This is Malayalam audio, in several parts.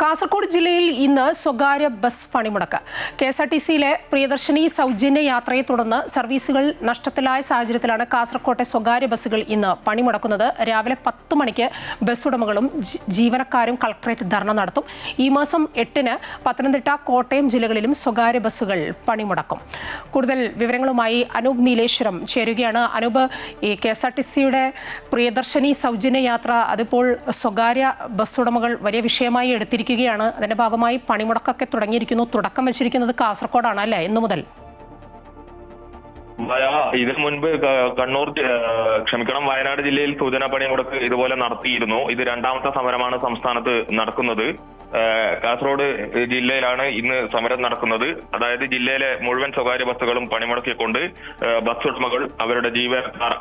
കാസർഗോഡ് ജില്ലയിൽ ഇന്ന് സ്വകാര്യ ബസ് പണിമുടക്ക്. കെഎസ്ആർടിസിയിലെ പ്രിയദർശിനി സൗജന്യ യാത്രയെ തുടർന്ന് സർവീസുകൾ നഷ്ടത്തിലായ സാഹചര്യത്തിലാണ് കാസർകോട്ടെ സ്വകാര്യ ബസ്സുകൾ ഇന്ന് പണിമുടക്കുന്നത്. രാവിലെ 10 മണിക്ക് ബസ് ഉടമകളും ജീവനക്കാരും കളക്ടറേറ്റ് ധർണ നടത്തും. ഈ മാസം 8-ന് പത്തനംതിട്ട, കോട്ടയം ജില്ലകളിലും സ്വകാര്യ ബസ്സുകൾ പണിമുടക്കും. കൂടുതൽ വിവരങ്ങളുമായി അനൂപ് നീലേശ്വരം ചേരുകയാണ്. അനൂപ്, ഈ കെഎസ്ആർടിസിയുടെ പ്രിയദർശിനി സൗജന്യ യാത്ര അതിപ്പോൾ സ്വകാര്യ ബസ് ഉടമകൾ വലിയ വിഷയമായി എടുത്തിരിക്കുകയാണ്. അതിന്റെ ഭാഗമായി പണിമുടക്കൊക്കെ തുടങ്ങിയിരിക്കുന്നു. തുടക്കം വെച്ചിരിക്കുന്നത് കാസർഗോഡാണ് അല്ലേ? ഇന്നു മുതൽ ഇതിനു മുൻപ് വയനാട് ജില്ലയിൽ സൂചനാ പണിമുടക്ക് ഇതുപോലെ നടത്തിയിരുന്നു. ഇത് രണ്ടാമത്തെ സമരമാണ് സംസ്ഥാനത്ത് നടക്കുന്നത്. കാസർഗോഡ് ജില്ലയിലാണ് ഇന്ന് സമരം നടക്കുന്നത്. അതായത് ജില്ലയിലെ മുഴുവൻ സ്വകാര്യ ബസ്സുകളും പണിമുടക്കിക്കൊണ്ട് ബസ് ഉടമകൾ, അവരുടെ ജീവനക്കാർ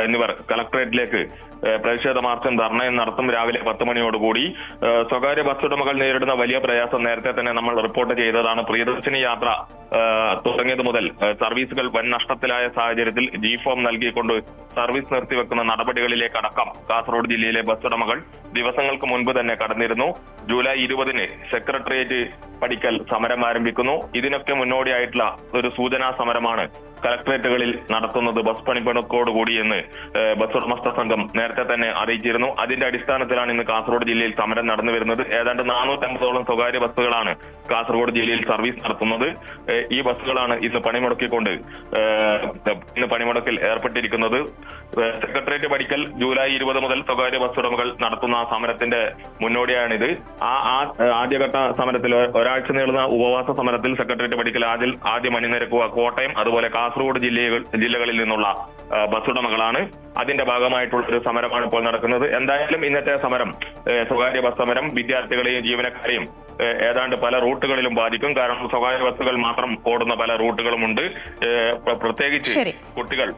എന്നിവർ കളക്ടറേറ്റിലേക്ക് പ്രതിഷേധ മാർച്ചും ധർണയും നടത്തും. രാവിലെ 10 മണിയോടുകൂടി സ്വകാര്യ ബസ് ഉടമകൾ നേരിടുന്ന വലിയ പ്രയാസം നേരത്തെ തന്നെ നമ്മൾ റിപ്പോർട്ട് ചെയ്തതാണ്. പ്രിയദർശിനി യാത്ര തുടങ്ങിയത് മുതൽ സർവീസുകൾ വൻ നഷ്ടത്തിലായ സാഹചര്യത്തിൽ G-ഫോം നൽകിക്കൊണ്ട് സർവീസ് നിർത്തിവെക്കുന്ന നടപടികളിലേക്കടക്കം കാസർഗോഡ് ജില്ലയിലെ ബസ് ഉടമകൾ ദിവസങ്ങൾക്ക് മുൻപ് തന്നെ കടന്നിരുന്നു. ജൂലൈ 20-ന് സെക്രട്ടേറിയറ്റ് പടിക്കൽ സമരം ആരംഭിക്കുന്നു. ഇതിനൊക്കെ മുന്നോടിയായിട്ടുള്ള ഒരു സൂചനാ സമരമാണ് കളക്ടറേറ്റുകളിൽ നടത്തുന്നത് ബസ് പണിമുടക്കോടുകൂടി എന്ന് ബസ് ഉടമസ്ഥ സംഘം നേരത്തെ തന്നെ അറിയിച്ചിരുന്നു. അതിന്റെ അടിസ്ഥാനത്തിലാണ് ഇന്ന് കാസർഗോഡ് ജില്ലയിൽ സമരം നടന്നു വരുന്നത്. ഏതാണ്ട് 450ഓളം സ്വകാര്യ ബസ്സുകളാണ് കാസർഗോഡ് ജില്ലയിൽ സർവീസ് നടത്തുന്നത്. ഈ ബസ്സുകളാണ് ഇന്ന് പണിമുടക്കിൽ ഏർപ്പെട്ടിരിക്കുന്നത്. സെക്രട്ടേറിയറ്റ് പടിക്കൽ ജൂലൈ 20 മുതൽ സ്വകാര്യ ബസ് ഉടമകൾ നടത്തുന്ന സമരത്തിന്റെ മുന്നോടിയാണിത്. ആദ്യഘട്ട സമരത്തിൽ ഒരാഴ്ച നീളുന്ന ഉപവാസ സമരത്തിൽ സെക്രട്ടേറിയറ്റ് പടിക്കൽ ആദ്യം അണിനിരക്കുക കോട്ടയം, അതുപോലെ കാസർഗോഡ് ജില്ലകളിൽ നിന്നുള്ള ബസ് ഉടമകളാണ്. അതിന്റെ ഭാഗമായിട്ടുള്ള ഒരു സമരമാണ് ഇപ്പോൾ നടക്കുന്നത്. എന്തായാലും ഇന്നത്തെ സമരം, സ്വകാര്യ ബസ് സമരം, വിദ്യാർത്ഥികളെയും ജീവനക്കാരെയും ഏതാണ്ട് പല റൂട്ടുകളിലും ബാധിക്കും. കാരണം സ്വകാര്യ ബസ്സുകൾ മാത്രം ഓടുന്ന പല റൂട്ടുകളുമുണ്ട്. പ്രത്യേകിച്ച് കുട്ടികൾ,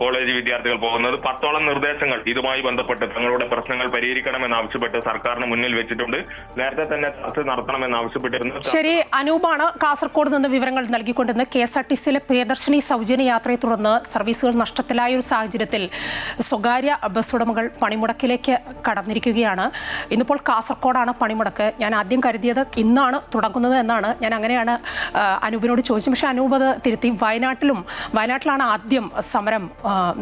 കോളേജ് വിദ്യാർത്ഥികൾ പോകുന്നത് 10ഓളം നിർദ്ദേശങ്ങൾ ഇതുമായി ബന്ധപ്പെട്ട് തങ്ങളുടെ പ്രശ്നങ്ങൾ പരിഹരിക്കണമെന്നാവശ്യപ്പെട്ട് സർക്കാരിന് മുന്നിൽ വെച്ചിട്ടുണ്ട്. നേരത്തെ തന്നെ ചർച്ച നടത്തണമെന്നാവശ്യപ്പെട്ടിരുന്നു. ശരി, അനൂപാണ് കാസർഗോഡ് നിന്ന് വിവരങ്ങൾ നൽകിക്കൊണ്ടിരുന്നത്. കെഎസ്ആർടിസിയിലെ പ്രിയദർശിനി സൗജന്യ യാത്രയെ തുടർന്ന് സർവീസുകൾ നഷ്ടത്തിലായ ഒരു സാഹചര്യത്തിൽ സ്വകാര്യ ബസ് ഉടമകൾ പണിമുടക്കിലേക്ക് കടന്നിരിക്കുകയാണ്. ഇന്നിപ്പോൾ കാസർഗോഡാണ് പണിമുടക്ക്. ഞാൻ ആദ്യം കരുതിയത് ഇന്നാണ് തുടങ്ങുന്നത് എന്നാണ്. ഞാൻ അങ്ങനെയാണ് അനൂപിനോട് ചോദിച്ചത്. പക്ഷേ അനൂപ് അത് തിരുത്തി. വയനാട്ടിലാണ് ആദ്യം സമരം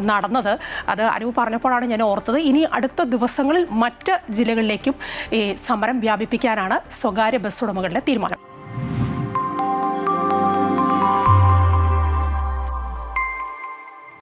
നടന്നത്. അത് അനൂപ് പറഞ്ഞപ്പോഴാണ് ഞാൻ ഓർത്തത്. ഇനി അടുത്ത ദിവസങ്ങളിൽ മറ്റ് ജില്ലകളിലേക്കും ഈ സമരം വ്യാപിപ്പിക്കാനാണ് സ്വകാര്യ ബസ് ഉടമകളുടെ തീരുമാനം.